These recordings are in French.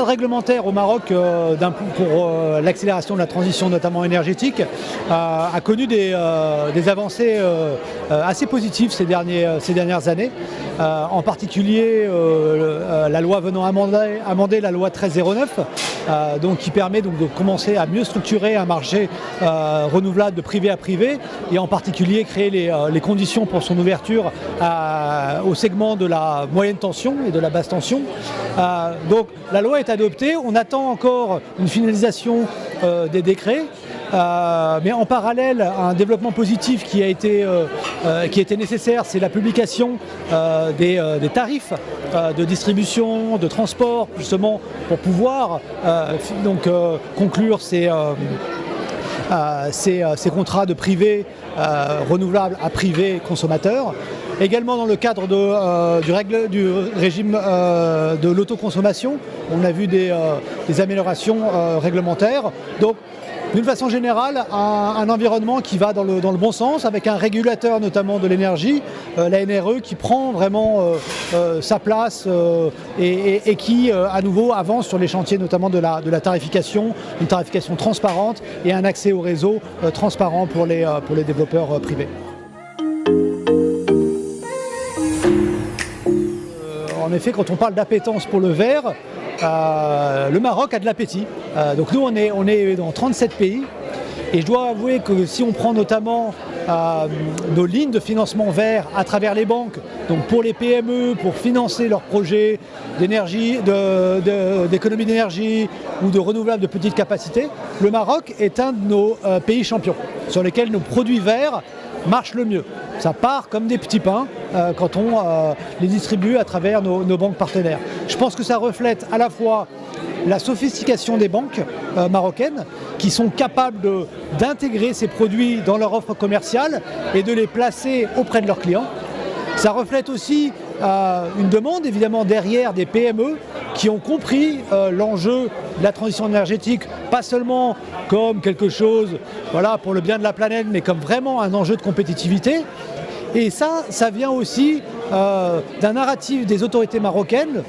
cadre réglementaire au Maroc pour l'accélération de la transition, notamment énergétique, a connu des avancées assez positives ces dernières années. En particulier, la loi venant amender la loi 1309, qui permet donc de commencer à mieux structurer un marché renouvelable de privé à privé, et en particulier créer les conditions pour son ouverture au segment de la moyenne tension et de la basse tension. Donc la loi est adoptée, on attend encore une finalisation des décrets. Mais en parallèle, un développement positif qui a été nécessaire, c'est la publication des tarifs de distribution, de transport, justement pour pouvoir conclure ces contrats de privé renouvelables à privé consommateur. Également dans le cadre du régime de l'autoconsommation, on a vu des améliorations réglementaires. Donc, d'une façon générale, un environnement qui va dans le bon sens, avec un régulateur notamment de l'énergie, la NRE, qui prend vraiment sa place et qui, à nouveau, avance sur les chantiers notamment de la tarification, une tarification transparente et un accès au réseau transparent pour les développeurs privés. En effet, quand on parle d'appétence pour le verre, le Maroc a de l'appétit. Donc nous, on est dans 37 pays. Et je dois avouer que si on prend notamment nos lignes de financement vert à travers les banques, donc pour les PME, pour financer leurs projets d'énergie, d'économie d'énergie ou de renouvelables de petite capacité, le Maroc est un de nos pays champions, sur lesquels nos produits verts marchent le mieux. Ça part comme des petits pains quand on les distribue à travers nos banques partenaires. Je pense que ça reflète à la fois la sophistication des banques marocaines qui sont capables d'intégrer ces produits dans leur offre commerciale et de les placer auprès de leurs clients. Ça reflète aussi une demande évidemment derrière des PME qui ont compris l'enjeu de la transition énergétique, pas seulement comme quelque chose pour le bien de la planète, mais comme vraiment un enjeu de compétitivité. Et ça vient aussi d'un narratif des autorités marocaines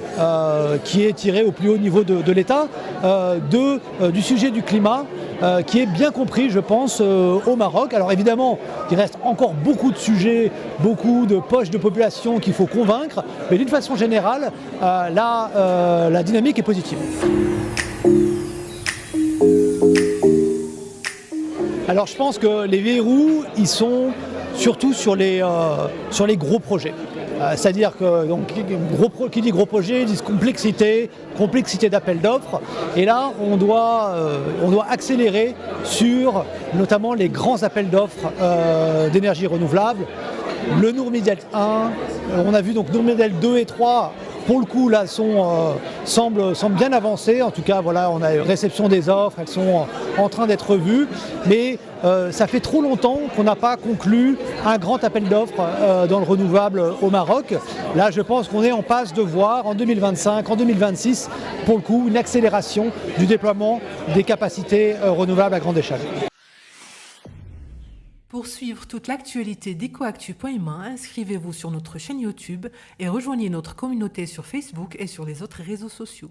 qui est tiré au plus haut niveau de l'État, du sujet du climat, qui est bien compris, je pense, au Maroc. Alors évidemment, il reste encore beaucoup de sujets, beaucoup de poches de population qu'il faut convaincre, mais d'une façon générale, la dynamique est positive. Alors je pense que les verrous, ils sont surtout sur les gros projets. C'est-à-dire que qui dit gros projet dit complexité d'appel d'offres. Et là, on doit accélérer sur notamment les grands appels d'offres d'énergie renouvelable. Le Nourmidel 1, on a vu donc Nourmidel 2 et 3. Pour le coup, là, semblent bien avancées. En tout cas, voilà, on a une réception des offres, elles sont en train d'être revues. Mais ça fait trop longtemps qu'on n'a pas conclu un grand appel d'offres dans le renouvelable au Maroc. Là, je pense qu'on est en passe de voir en 2025, en 2026, pour le coup, une accélération du déploiement des capacités renouvelables à grande échelle. Pour suivre toute l'actualité d'EcoActu.ma, inscrivez-vous sur notre chaîne YouTube et rejoignez notre communauté sur Facebook et sur les autres réseaux sociaux.